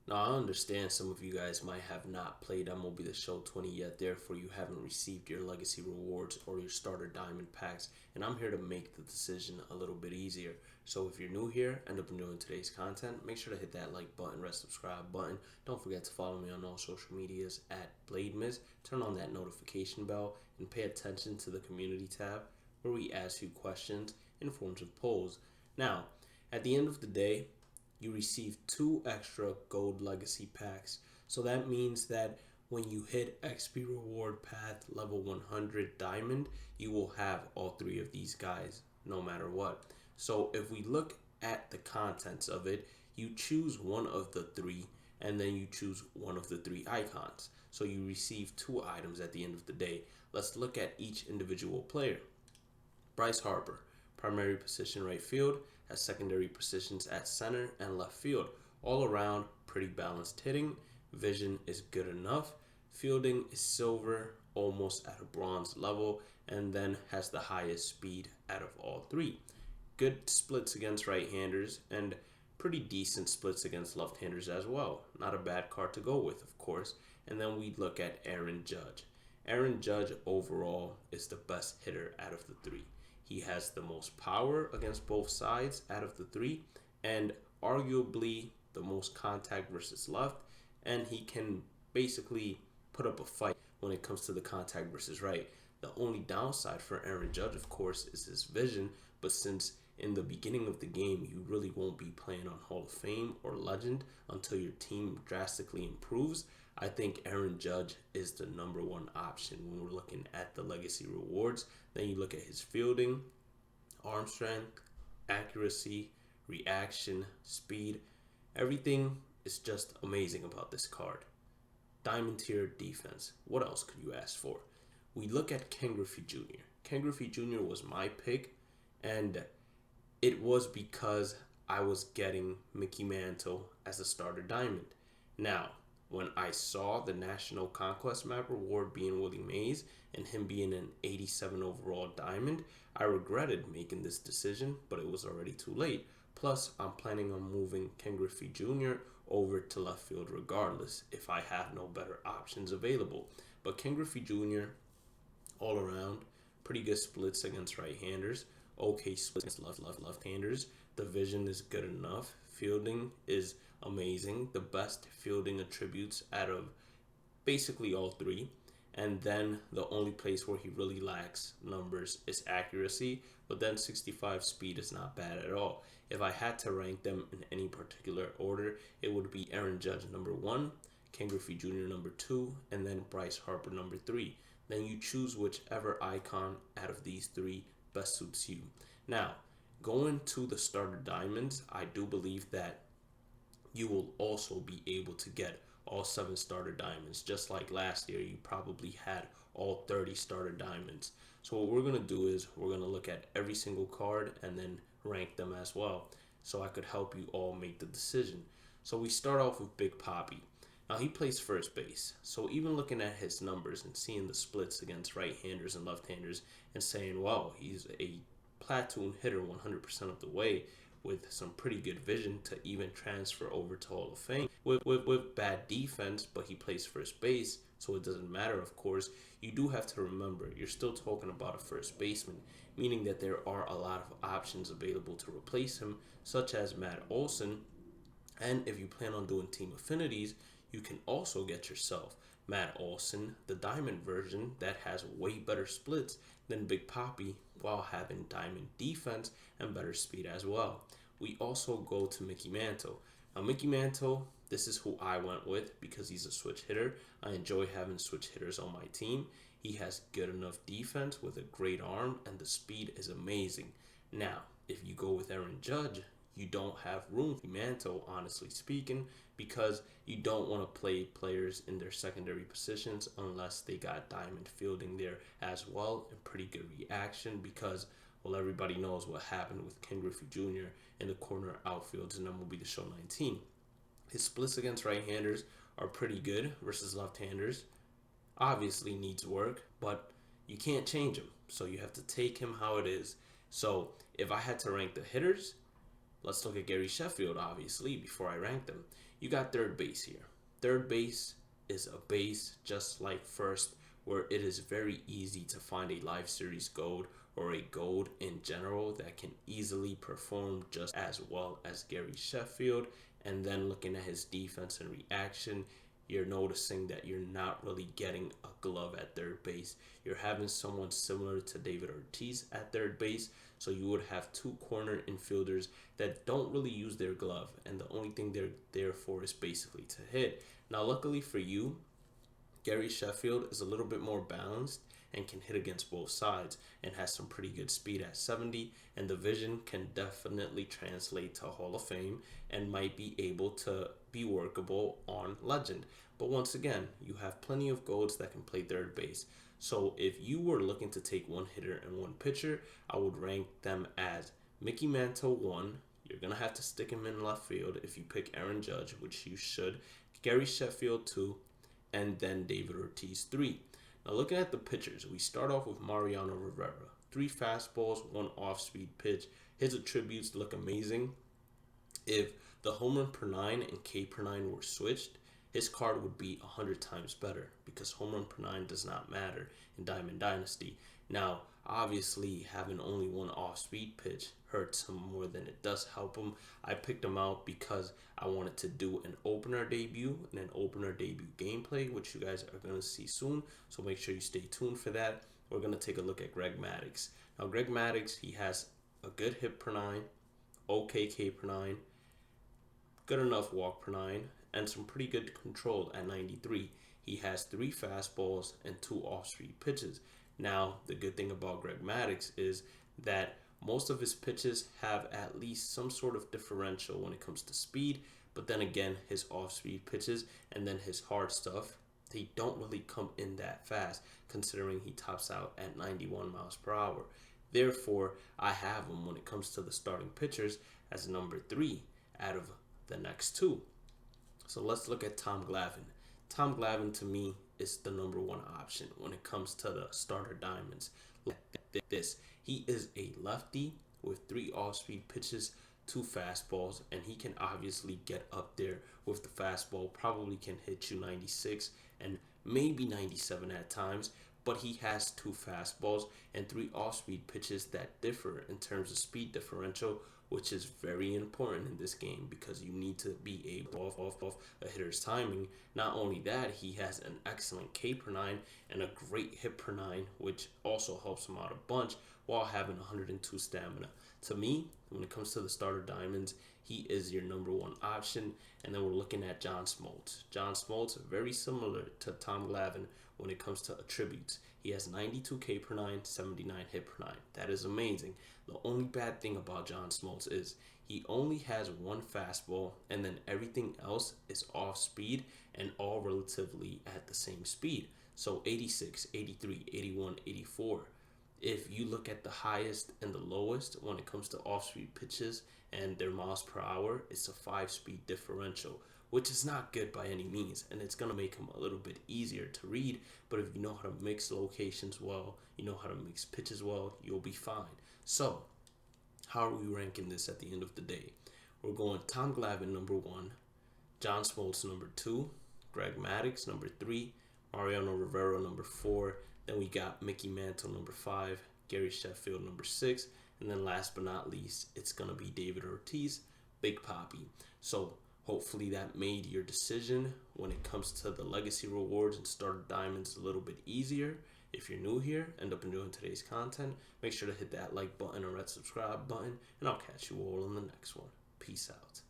Now, I understand some of you guys might have not played MLB The Show 20 yet, therefore you haven't received your legacy rewards or your starter diamond packs, and I'm here to make the decision a little bit easier. So if you're new here, end up enjoying today's content, make sure to hit that like button, red subscribe button. Don't forget to follow me on all social medias at BladeMiz. Turn on that notification bell and pay attention to the community tab where we ask you questions in forms of polls. Now, at the end of the day, you receive 2 extra gold legacy packs. So that means that when you hit XP reward path level 100 diamond, you will have all 3 of these guys no matter what. So if we look at the contents of it, you choose one of the 3 and then you choose one of the 3 icons. So you receive 2 items at the end of the day. Let's look at each individual player. Bryce Harper, primary position right field, has secondary positions at center and left field. All around, pretty balanced hitting. Vision is good enough. Fielding is silver, almost at a bronze level, and then has the highest speed out of all 3. Good splits against right-handers and pretty decent splits against left-handers as well. Not a bad card to go with, of course. And then we look at Aaron Judge. Aaron Judge overall is the best hitter out of the 3. He has the most power against both sides out of the 3, and arguably the most contact versus left, and he can basically put up a fight when it comes to the contact versus right. The only downside for Aaron Judge, of course, is his vision, but since in the beginning of the game, you really won't be playing on Hall of Fame or Legend until your team drastically improves, I think Aaron Judge is the #1 option when we're looking at the legacy rewards. Then you look at his fielding, arm strength, accuracy, reaction, speed. Everything is just amazing about this card. Diamond tier defense. What else could you ask for? We look at Ken Griffey Jr. Ken Griffey Jr. was my pick, and it was because I was getting Mickey Mantle as a starter diamond. Now, when I saw the National Conquest Map reward being Willie Mays and him being an 87 overall diamond, I regretted making this decision, but it was already too late. Plus, I'm planning on moving Ken Griffey Jr. over to left field regardless if I have no better options available. But Ken Griffey Jr., all around, pretty good splits against right-handers, okay splits against left-handers. The vision is good enough. Fielding is amazing. The best fielding attributes out of basically all 3. And then the only place where he really lacks numbers is accuracy. But then 65 speed is not bad at all. If I had to rank them in any particular order, it would be Aaron Judge #1, Ken Griffey Jr. #2, and then Bryce Harper #3. Then you choose whichever icon out of these 3 best suits you. Now, going to the starter diamonds, I do believe that you will also be able to get all 7 starter diamonds. Just like last year, you probably had all 30 starter diamonds. So what we're going to do is we're going to look at every single card and then rank them as well, so I could help you all make the decision. So we start off with Big Papi. Now he plays first base, so even looking at his numbers and seeing the splits against right-handers and left-handers and saying, wow, he's a platoon hitter 100% of the way, with some pretty good vision to even transfer over to Hall of Fame. With bad defense, but he plays first base, so it doesn't matter, of course. You do have to remember, you're still talking about a first baseman, meaning that there are a lot of options available to replace him, such as Matt Olson. And if you plan on doing team affinities, you can also get yourself Matt Olson, the diamond version that has way better splits than Big Papi while having diamond defense and better speed as well. We also go to Mickey Mantle. Now Mickey Mantle, this is who I went with because he's a switch hitter. I enjoy having switch hitters on my team. He has good enough defense with a great arm and the speed is amazing. Now, if you go with Aaron Judge, you don't have room for Mantle, honestly speaking, because you don't want to play players in their secondary positions unless they got diamond fielding there as well and pretty good reaction because, well, everybody knows what happened with Ken Griffey Jr. in the corner outfields in MLB The Show 19. His splits against right-handers are pretty good versus left-handers. Obviously needs work, but you can't change him, so you have to take him how it is. So if I had to rank the hitters, let's look at Gary Sheffield, obviously, before I rank them. You got third base here. Third base is a base just like first, where it is very easy to find a live series gold or a gold in general that can easily perform just as well as Gary Sheffield. And then looking at his defense and reaction, you're noticing that you're not really getting a glove at third base. You're having someone similar to David Ortiz at third base. So you would have two corner infielders that don't really use their glove, and the only thing they're there for is basically to hit. Now, luckily for you, Gary Sheffield is a little bit more balanced and can hit against both sides and has some pretty good speed at 70, and the vision can definitely translate to Hall of Fame and might be able to be workable on Legend. But once again, you have plenty of golds that can play third base. So if you were looking to take one hitter and one pitcher, I would rank them as Mickey Mantle 1. You're going to have to stick him in left field if you pick Aaron Judge, which you should. Gary Sheffield 2, and then David Ortiz 3. Now looking at the pitchers, we start off with Mariano Rivera. 3 fastballs, 1 off-speed pitch. His attributes look amazing. If the home run per 9 and K per 9 were switched, his card would be 100 times better because home run per 9 does not matter in Diamond Dynasty. Now, obviously, having only 1 off-speed pitch hurts him more than it does help him. I picked him out because I wanted to do an opener debut and an opener debut gameplay, which you guys are going to see soon. So make sure you stay tuned for that. We're going to take a look at Greg Maddux. Now, Greg Maddux, he has a good hit per 9, okay K per 9, good enough walk per 9, and some pretty good control at 93. He has 3 fastballs and 2 off-speed pitches. Now, the good thing about Greg Maddux is that most of his pitches have at least some sort of differential when it comes to speed, but then again, his off-speed pitches and then his hard stuff, they don't really come in that fast, considering he tops out at 91 miles per hour. Therefore, I have him when it comes to the starting pitchers as number 3 out of the next 2. So let's look at Tom Glavine. Tom Glavine, to me, is the number 1 option when it comes to the starter diamonds. Look at this. He is a lefty with 3 off-speed pitches, 2 fastballs, and he can obviously get up there with the fastball. Probably can hit you 96 and maybe 97 at times, but he has 2 fastballs and 3 off-speed pitches that differ in terms of speed differential, which is very important in this game because you need to be able off a hitter's timing. Not only that, he has an excellent K per 9 and a great hit per 9, which also helps him out a bunch while having 102 stamina. To me, when it comes to the starter diamonds, he is your number 1 option. And then we're looking at John Smoltz. John Smoltz, very similar to Tom Glavine when it comes to attributes. He has 92 K per 9, 79 hit per 9. That is amazing. The only bad thing about John Smoltz is he only has 1 fastball, and then everything else is off speed and all relatively at the same speed. So 86, 83, 81, 84. If you look at the highest and the lowest when it comes to off-speed pitches and their miles per hour, it's a 5-speed differential, which is not good by any means, and it's going to make him a little bit easier to read. But if you know how to mix locations well, you know how to mix pitches well, you'll be fine. So, how are we ranking this at the end of the day? We're going Tom Glavine number 1, John Smoltz number 2, Greg Maddux number 3, Mariano Rivera number 4, then we got Mickey Mantle number 5, Gary Sheffield number 6, and then last but not least, it's going to be David Ortiz, Big Papi. So hopefully that made your decision when it comes to the legacy rewards and starter diamonds a little bit easier. If you're new here, end up enjoying today's content, make sure to hit that like button or red subscribe button, and I'll catch you all in the next one. Peace out.